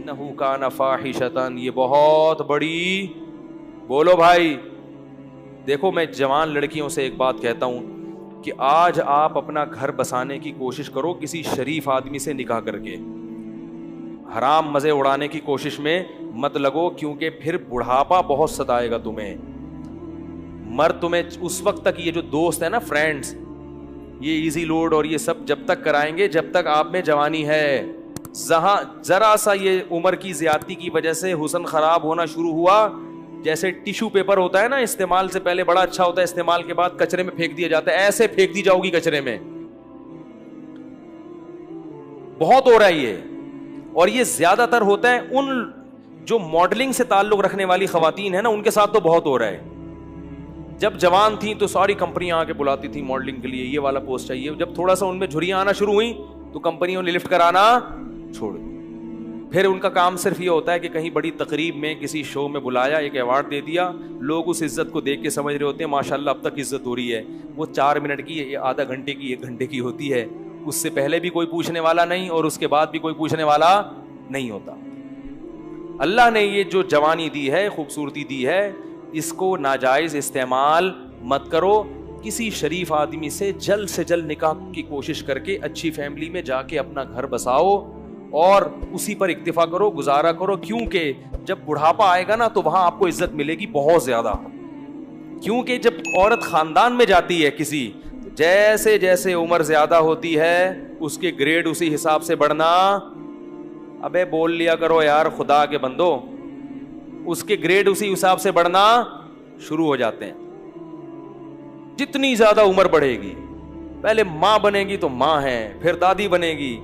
انہ کان فاحشۃ، یہ بہت بڑی، بولو بھائی. دیکھو میں جوان لڑکیوں سے ایک بات کہتا ہوں کہ آج آپ اپنا گھر بسانے کی کوشش کرو کسی شریف آدمی سے نکاح کر کے. حرام مزے اڑانے کی کوشش میں مت لگو، کیونکہ پھر بڑھاپا بہت ستائے گا تمہیں. مرد تمہیں اس وقت تک، یہ جو دوست ہے نا فرینڈز، یہ ایزی لوڈ اور یہ سب جب تک کرائیں گے جب تک آپ میں جوانی ہے. جہاں ذرا سا یہ عمر کی زیادتی کی وجہ سے حسن خراب ہونا شروع ہوا، جیسے ٹیشو پیپر ہوتا ہے نا، استعمال سے پہلے بڑا اچھا ہوتا ہے، استعمال کے بعد کچرے میں پھینک دیا جاتا ہے، ایسے پھینک دی جاؤ گی کچرے میں. بہت ہو رہا ہے یہ، اور یہ زیادہ تر ہوتا ہے ان جو ماڈلنگ سے تعلق رکھنے والی خواتین ہیں نا، ان کے ساتھ تو بہت ہو رہا ہے. جب جوان تھیں تو ساری کمپنیاں آ کے بلاتی تھیں ماڈلنگ کے لیے، یہ والا پوسٹ چاہیے. جب تھوڑا سا ان میں جھریاں آنا شروع ہوئیں تو کمپنیوں نے لفٹ کرانا چھوڑ دی. پھر ان کا کام صرف یہ ہوتا ہے کہ کہیں بڑی تقریب میں کسی شو میں بلایا، ایک ایوارڈ دے دیا، لوگ اس عزت کو دیکھ کے سمجھ رہے ہوتے ہیں ماشاءاللہ اب تک عزت ہو رہی ہے. وہ 4 منٹ کی، آدھا گھنٹے کی، 1 گھنٹے کی ہوتی ہے. اس سے پہلے بھی کوئی پوچھنے والا نہیں اور اس کے بعد بھی کوئی پوچھنے والا نہیں ہوتا. اللہ نے یہ جو جوانی دی ہے، خوبصورتی دی ہے، اس کو ناجائز استعمال مت کرو. کسی شریف آدمی سے جلد نکاح کی کوشش کر کے اچھی فیملی میں جا کے اپنا گھر بساؤ اور اسی پر اکتفا کرو، گزارا کرو. کیونکہ جب بڑھاپا آئے گا نا تو وہاں آپ کو عزت ملے گی بہت زیادہ. کیونکہ جب عورت خاندان میں جاتی ہے کسی، جیسے جیسے عمر زیادہ ہوتی ہے اس کے گریڈ اسی حساب سے بڑھنا. ابے بول لیا کرو یار خدا کے بندو، اس کے گریڈ اسی حساب سے بڑھنا شروع ہو جاتے ہیں. جتنی زیادہ عمر بڑھے گی، پہلے ماں بنے گی تو ماں ہے، پھر دادی بنے گی.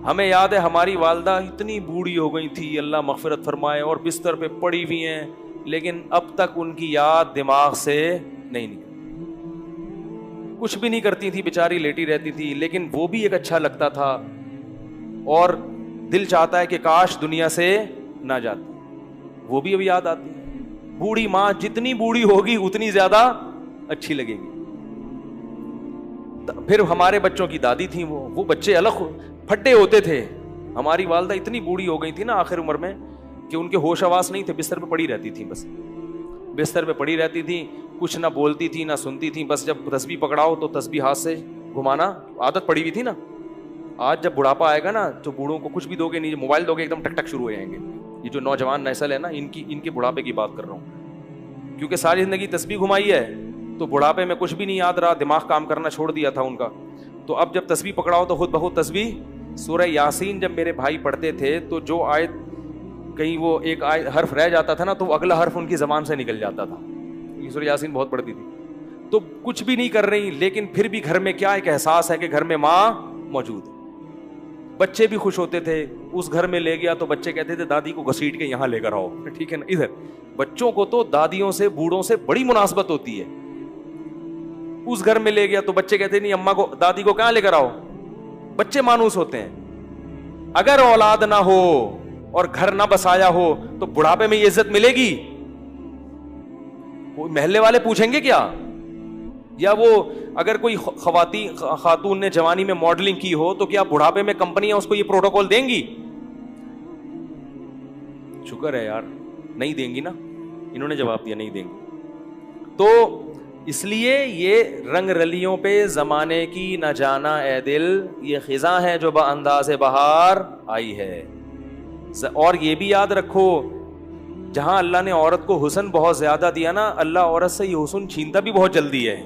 ہمیں یاد ہے ہماری والدہ اتنی بوڑھی ہو گئی تھی، اللہ مغفرت فرمائے، اور بستر پہ پڑی ہوئی ہیں، لیکن اب تک ان کی یاد دماغ سے نہیں نکلی. کچھ بھی نہیں کرتی تھی بیچاری، لیٹی رہتی تھی، لیکن وہ بھی ایک اچھا لگتا تھا اور دل چاہتا ہے کہ کاش دنیا سے نہ جاتی. وہ بھی اب یاد آتی ہے. بوڑھی ماں جتنی بوڑھی ہوگی اتنی زیادہ اچھی لگے گی. پھر ہمارے بچوں کی دادی تھیں، وہ بچے الگ پھٹے ہوتے تھے. ہماری والدہ اتنی بوڑھی ہو گئی تھی نا آخر عمر میں کہ ان کے ہوش حواس نہیں تھے، بستر پہ پڑی رہتی تھیں، بس بستر پہ پڑی رہتی تھیں، کچھ نہ بولتی تھی نہ سنتی تھی. بس جب تسبیح پکڑاؤ تو تسبیح ہاتھ سے گھمانا عادت پڑی ہوئی تھی نا. آج جب بڑھاپا آئے گا نا تو بوڑھوں کو کچھ بھی دو گے نہیں، موبائل دو گے ایک دم ٹک ٹک شروع ہو جائیں گے. یہ جو نوجوان نسل ہے نا، ان کے بڑھاپے کی بات کر رہا ہوں، کیونکہ ساری زندگی تسبیح گھمائی ہے تو بڑھاپے میں کچھ بھی نہیں یاد رہا، دماغ کام کرنا چھوڑ دیا تھا ان کا. تو اب جب تسبیح پکڑاؤ تو خود بخود تسبیح. سورہ یاسین جب میرے بھائی پڑھتے تھے تو جو آیت کہیں وہ ایک حرف رہ جاتا تھا نا تو اگلا حرف ان کی زبان سے نکل جاتا تھا. سورہ یاسین بہت پڑھتی تھی. تو کچھ بھی نہیں کر رہی، لیکن پھر بھی گھر میں کیا ایک احساس ہے کہ گھر میں ماں موجود ہے. بچے بھی خوش ہوتے تھے. اس گھر میں لے گیا تو بچے کہتے تھے دادی کو گھسیٹ کے یہاں لے کر آؤ، ٹھیک ہے نا. ادھر بچوں کو تو دادیوں سے، بوڑھوں سے بڑی مناسبت ہوتی ہے. اس گھر میں لے گیا تو بچے کہتے نہیں اماں کو، دادی کو کہاں لے کر آؤ. بچے مانوس ہوتے ہیں. اگر اولاد نہ ہو اور گھر نہ بسایا ہو تو بڑھاپے میں یہ عزت ملے گی؟ محلے والے پوچھیں گے کیا؟ یا وہ اگر کوئی خاتون نے جوانی میں ماڈلنگ کی ہو تو کیا بڑھاپے میں کمپنیاں اس کو یہ پروٹوکول دیں گی؟ شکر ہے یار نہیں دیں گی نا. انہوں نے جواب دیا نہیں دیں گی. تو اس لیے یہ رنگ رلیوں پہ زمانے کی نہ جانا اے دل، یہ خزاں ہے جو بانداز بہار آئی ہے. اور یہ بھی یاد رکھو، جہاں اللہ نے عورت کو حسن بہت زیادہ دیا نا، اللہ عورت سے یہ حسن چھینتا بھی بہت جلدی ہے.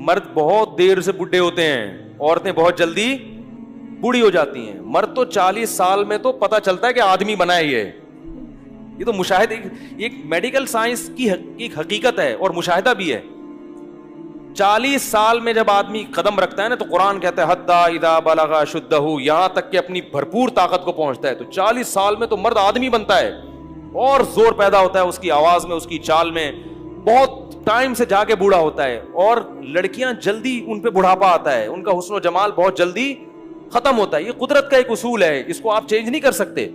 مرد بہت دیر سے بڈھے ہوتے ہیں، عورتیں بہت جلدی بوڑھی ہو جاتی ہیں. مرد تو 40 سال میں تو پتہ چلتا ہے کہ آدمی بنا ہے. یہ تو مشاہدہ، ایک میڈیکل سائنس کی ایک حقیقت ہے اور مشاہدہ بھی ہے. 40 سال میں جب آدمی قدم رکھتا ہے نا تو قرآن کہتا ہے حتی اذا بلغ اشدہ، یہاں تک کہ اپنی بھرپور طاقت کو پہنچتا ہے. تو 40 سال میں تو مرد آدمی بنتا ہے اور زور پیدا ہوتا ہے اس کی آواز میں، اس کی چال میں. بہت ٹائم سے جا کے بوڑھا ہوتا ہے. اور لڑکیاں جلدی ان پہ بڑھاپا آتا ہے، ان کا حسن و جمال بہت جلدی ختم ہوتا ہے. یہ قدرت کا ایک اصول ہے، اس کو آپ چینج نہیں کر سکتے.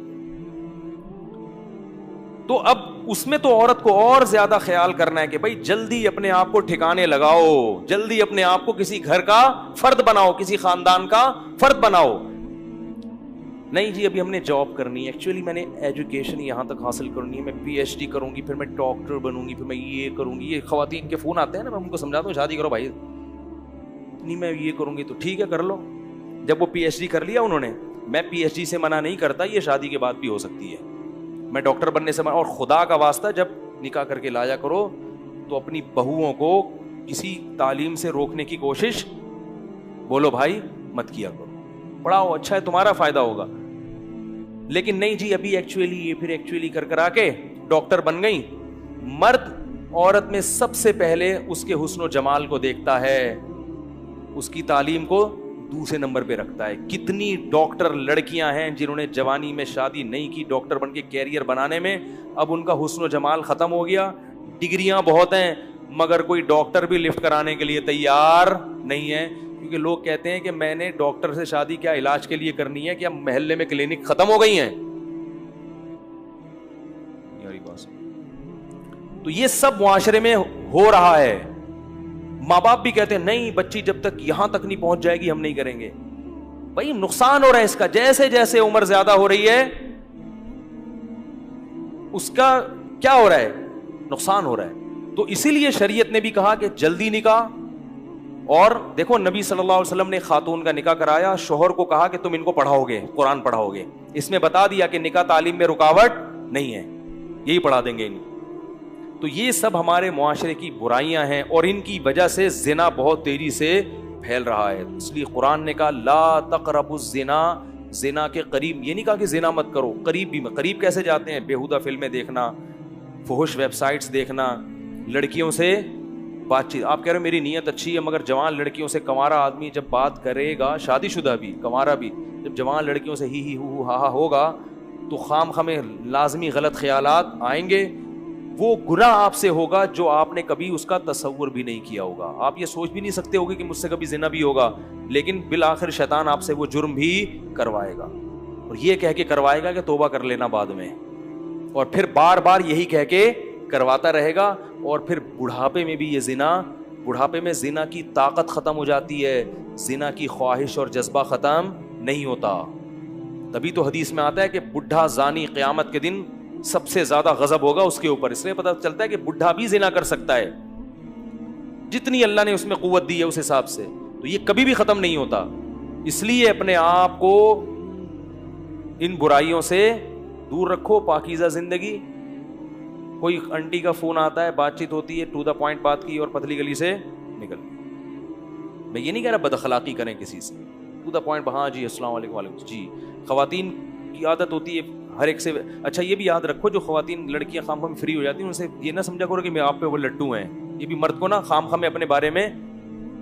تو اب اس میں تو عورت کو اور زیادہ خیال کرنا ہے کہ بھائی جلدی اپنے آپ کو ٹھکانے لگاؤ، جلدی اپنے آپ کو کسی گھر کا فرد بناؤ، کسی خاندان کا فرد بناؤ. نہیں جی ابھی ہم نے جاب کرنی ہے, ایکچولی میں نے ایجوکیشن یہاں تک حاصل کرنی ہے, میں پی ایچ ڈی کروں گی, پھر میں ڈاکٹر بنوں گی, پھر میں یہ کروں گی. یہ خواتین کے فون آتے ہیں نا, میں ان کو سمجھاتا ہوں شادی کرو بھائی, نہیں میں یہ کروں گی, تو ٹھیک ہے کر لو. جب وہ پی ایچ ڈی کر لیا انہوں نے, میں پی ایچ ڈی سے منع نہیں کرتا, یہ شادی کے بعد بھی ہو سکتی ہے, میں ڈاکٹر بننے سے منع. اور خدا کا واسطہ جب نکاح کر کے لایا کرو تو اپنی بہوؤں کو کسی تعلیم سے روکنے کی کوشش بولو بھائی مت کیا کرو, پڑھاؤ اچھا ہے تمہارا فائدہ ہوگا. لیکن نہیں جی ابھی ایکچولی یہ پھر ایکچولی کر کر آ کے ڈاکٹر بن گئی. مرد عورت میں سب سے پہلے اس کے حسن و جمال کو دیکھتا ہے, اس کی تعلیم کو دوسرے نمبر پہ رکھتا ہے. کتنی ڈاکٹر لڑکیاں ہیں جنہوں نے جوانی میں شادی نہیں کی, ڈاکٹر بن کے کیریئر بنانے میں, اب ان کا حسن و جمال ختم ہو گیا. ڈگریاں بہت ہیں مگر کوئی ڈاکٹر بھی لفٹ کرانے کے لیے تیار نہیں ہے, کیونکہ لوگ کہتے ہیں کہ میں نے ڈاکٹر سے شادی کیا علاج کے لیے کرنی ہے, کیا محلے میں کلینک ختم ہو گئی ہیں. تو یہ سب معاشرے میں ہو رہا ہے. ماں باپ بھی کہتے ہیں نہیں بچی جب تک یہاں تک نہیں پہنچ جائے گی ہم نہیں کریں گے. بھائی نقصان ہو رہا ہے اس کا, جیسے جیسے عمر زیادہ ہو رہی ہے اس کا کیا ہو رہا ہے, نقصان ہو رہا ہے. تو اسی لیے شریعت نے بھی کہا کہ جلدی نکاح. اور دیکھو نبی صلی اللہ علیہ وسلم نے خاتون کا نکاح کرایا, شوہر کو کہا کہ تم ان کو پڑھاؤ گے, قرآن پڑھاؤ گے. اس میں بتا دیا کہ نکاح تعلیم میں رکاوٹ نہیں ہے, یہی پڑھا دیں گے. تو یہ سب ہمارے معاشرے کی برائیاں ہیں اور ان کی وجہ سے زنا بہت تیزی سے پھیل رہا ہے. اس لیے قرآن نے کہا لا تقربوا الزنا, زنا کے قریب, یہ نہیں کہا کہ زنا مت کرو, قریب بھی. قریب کیسے جاتے ہیں, بیہودہ فلمیں دیکھنا, فحش ویب سائٹس دیکھنا, لڑکیوں سے بات چیت. آپ کہہ رہے ہو میری نیت اچھی ہے, مگر جوان لڑکیوں سے کنوارا آدمی جب بات کرے گا, شادی شدہ بھی کنوارا بھی, جب جوان لڑکیوں سے ہی ہو ہا ہا ہوگا تو خام خامے لازمی غلط خیالات آئیں گے. وہ گناہ آپ سے ہوگا جو آپ نے کبھی اس کا تصور بھی نہیں کیا ہوگا. آپ یہ سوچ بھی نہیں سکتے ہوگے کہ مجھ سے کبھی زنا بھی ہوگا, لیکن بالآخر شیطان آپ سے وہ جرم بھی کروائے گا, اور یہ کہہ کے کروائے گا کہ توبہ کر لینا بعد میں, اور پھر بار بار یہی کہہ کے کرواتا رہے گا. اور پھر بڑھاپے میں بھی یہ زنا, بڑھاپے میں زنا کی طاقت ختم ہو جاتی ہے, زنا کی خواہش اور جذبہ ختم نہیں ہوتا. تبھی تو حدیث میں آتا ہے کہ بڈھا زانی قیامت کے دن سب سے زیادہ غضب ہوگا اس کے اوپر. اس لیے پتہ چلتا ہے کہ بڈھا بھی زنا کر سکتا ہے, جتنی اللہ نے اس میں قوت دی ہے اس حساب سے. تو یہ کبھی بھی ختم نہیں ہوتا. اس لیے اپنے آپ کو ان برائیوں سے دور رکھو, پاکیزہ زندگی. کوئی انٹی کا فون آتا ہے, بات چیت ہوتی ہے, ٹو دا پوائنٹ بات کی اور پتلی گلی سے نکل. میں یہ نہیں کہہ رہا بد اخلاقی کریں کسی سے, ٹو دا پوائنٹ, ہاں جی السلام علیکم وعلیکم جی. خواتین کی عادت ہوتی ہے ہر ایک سے. اچھا یہ بھی یاد رکھو جو خواتین لڑکیاں خام خام فری ہو جاتی ہیں ان سے یہ نہ سمجھا کرو کہ میں آپ پہ وہ لڈو ہیں. یہ بھی مرد کو نا خام خام اپنے بارے میں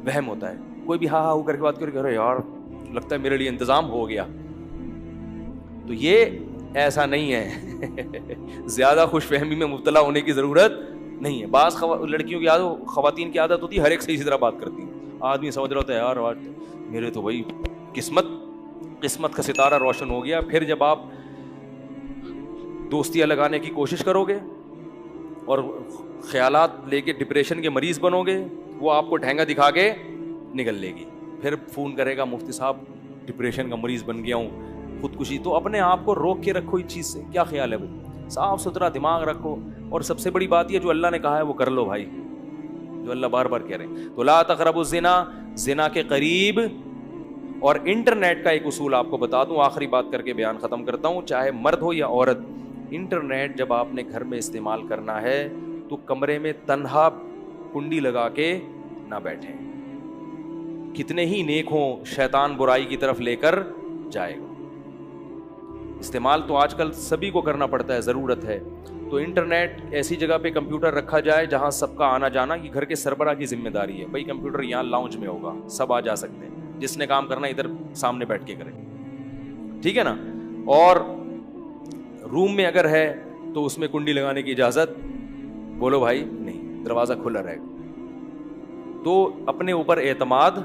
وہم ہوتا ہے. کوئی بھی ہاں ہاں ہو کر کے بات کرے, کہہ رہے یار لگتا ہے میرے لیے انتظام ہو گیا. تو یہ ایسا نہیں ہے. زیادہ خوش فہمی میں مبتلا ہونے کی ضرورت نہیں ہے. بعض لڑکیوں کی عادت, خواتین کی عادت ہوتی ہے ہر ایک سے اسی طرح بات کرتی ہیں. آدمی سمجھ رہا ہوتا ہے یار میرے تو بھائی قسمت کا ستارہ روشن ہو گیا. پھر جب آپ دوستیاں لگانے کی کوشش کرو گے اور خیالات لے کے ڈپریشن کے مریض بنو گے, وہ آپ کو ڈھینگا دکھا کے نکل لے گی. پھر فون کرے گا مفتی صاحب ڈپریشن کا مریض بن گیا ہوں, خودکشی. تو اپنے آپ کو روک کے رکھو اس چیز سے. کیا خیال ہے بھائی, صاف ستھرا دماغ رکھو. اور سب سے بڑی بات یہ جو اللہ نے کہا ہے وہ کر لو بھائی, جو اللہ بار بار کہہ رہے ہیں. تو لا تقربوا الزنا, زنا کے قریب. اور انٹرنیٹ کا ایک اصول آپ کو بتا دوں, آخری بات کر کے بیان ختم کرتا ہوں, چاہے مرد ہو یا عورت. انٹرنیٹ جب آپ نے گھر میں استعمال کرنا ہے تو کمرے میں تنہا کنڈی لگا کے نہ بیٹھیں. کتنے ہی نیک ہوں, شیطان برائی کی طرف لے کر جائے گا. استعمال تو آج کل سبھی کو کرنا پڑتا ہے, ضرورت ہے. تو انٹرنیٹ ایسی جگہ پہ کمپیوٹر رکھا جائے جہاں سب کا آنا جانا, یہ گھر کے سربراہ کی ذمہ داری ہے. بھائی کمپیوٹر یہاں لاؤنج میں ہوگا, سب آ جا سکتے ہیں, جس نے کام کرنا ادھر سامنے بیٹھ کے کرے, ٹھیک ہے نا. اور روم میں اگر ہے تو اس میں کنڈی لگانے کی اجازت بولو بھائی نہیں, دروازہ کھلا رہے گا. تو اپنے اوپر اعتماد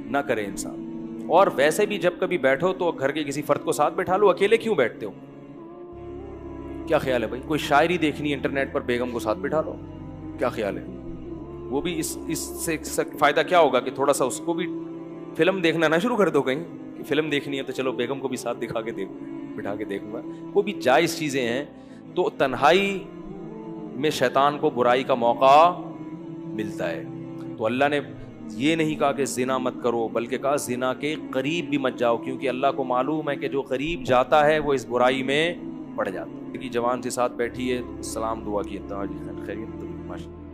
نہ کرے انسان. اور ویسے بھی جب کبھی بیٹھو تو گھر کے کسی فرد کو ساتھ بیٹھا لو, اکیلے کیوں بیٹھتے ہو؟ کیا خیال ہے بھائی, کوئی شاعری دیکھنی ہے انٹرنیٹ پر, بیگم کو ساتھ بیٹھا لو. کیا خیال ہے, وہ بھی اس سے فائدہ کیا ہوگا کہ تھوڑا سا اس کو بھی فلم دیکھنا نہ شروع کر دو کہیں فلم دیکھنی ہے تو چلو بیگم کو بھی ساتھ دکھا کے بٹھا کے دیکھوں گا، وہ بھی جائز چیزیں ہیں. تو تنہائی میں شیطان کو برائی کا موقع ملتا ہے. تو اللہ نے یہ نہیں کہا کہ زنا مت کرو، بلکہ کہا زنا کے قریب بھی مت جاؤ، کیونکہ اللہ کو معلوم ہے کہ جو قریب جاتا ہے وہ اس برائی میں پڑ جاتا ہے. کہ جوان سے ساتھ بیٹھی ہے، سلام دعا کی، خیریت،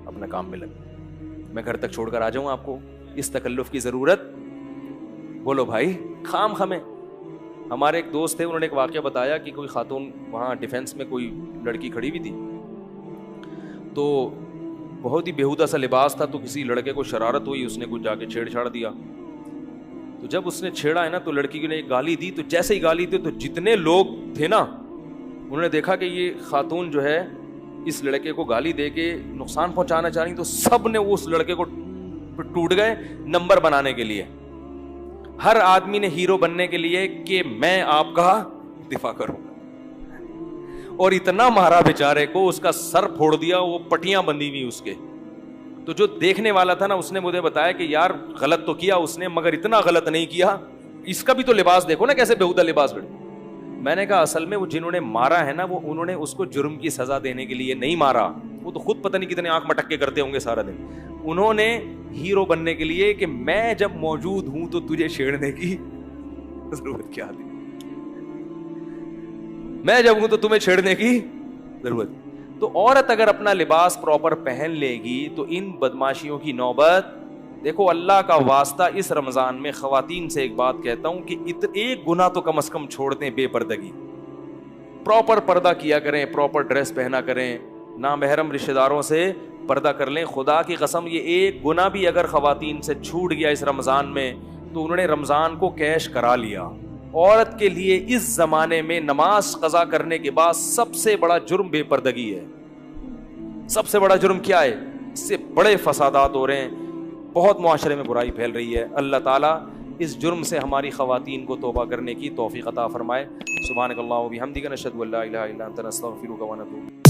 اپنا کام میں لگ، میں گھر تک چھوڑ کر آ جاؤں آپ کو، اس تکلف کی ضرورت؟ بولو بھائی، خام خمیں. ہمارے ایک دوست تھے، انہوں نے ایک واقعہ بتایا کہ کوئی خاتون وہاں ڈیفینس میں کوئی لڑکی کھڑی ہوئی تھی، تو بہت ہی بیہودہ سا لباس تھا، تو کسی لڑکے کو شرارت ہوئی، اس نے کچھ جا کے چھیڑ چھاڑ دیا. تو جب اس نے چھیڑا ہے نا تو لڑکی نے ایک گالی دی، تو جیسے ہی گالی دی تو جتنے لوگ تھے نا انہوں نے دیکھا کہ یہ خاتون جو ہے اس لڑکے کو گالی دے کے نقصان پہنچانا چاہ رہی، تو سب نے اس لڑکے کو ٹوٹ گئے نمبر بنانے کے لیے. ہر آدمی نے ہیرو بننے کے لیے کہ میں آپ کا دفاع کروں گا، اور اتنا مارا بیچارے کو، اس کا سر پھوڑ دیا، وہ پٹیاں بندھی ہوئی اس کے. تو جو دیکھنے والا تھا نا اس نے مجھے بتایا کہ یار غلط تو کیا اس نے، مگر اتنا غلط نہیں کیا، اس کا بھی تو لباس دیکھو نا کیسے بیہودہ لباس پڑ. میں نے کہا اصل میں وہ جنہوں نے مارا ہے نا وہ انہوں نے اس کو جرم کی سزا دینے کے لیے نہیں مارا، وہ تو خود پتہ نہیں کتنے آنکھ مٹک کے کرتے ہوں گے سارا دن. انہوں نے ہیرو بننے کے لیے کہ میں جب موجود ہوں تو تجھے چھیڑنے کی ضرورت کیا تھی، میں جب ہوں تو تمہیں چھیڑنے کی ضرورت. تو عورت اگر اپنا لباس پراپر پہن لے گی تو ان بدماشیوں کی نوبت. دیکھو اللہ کا واسطہ اس رمضان میں خواتین سے ایک بات کہتا ہوں کہ ایک گناہ تو کم از کم چھوڑ دیں، بے پردگی. پراپر پردہ کیا کریں، پراپر ڈریس پہنا کریں، نامحرم رشتہ داروں سے پردہ کر لیں. خدا کی قسم یہ ایک گناہ بھی اگر خواتین سے چھوٹ گیا اس رمضان میں تو انہوں نے رمضان کو کیش کرا لیا. عورت کے لیے اس زمانے میں نماز قضا کرنے کے بعد سب سے بڑا جرم بے پردگی ہے. سب سے بڑا جرم کیا ہے؟ اس سے بڑے فسادات ہو رہے ہیں، بہت معاشرے میں برائی پھیل رہی ہے. اللہ تعالیٰ اس جرم سے ہماری خواتین کو توبہ کرنے کی توفیق عطا فرمائے. سبحانک اللہم و بحمدک، نشہد ان لا الہ الا انت، نستغفرک و نتوب.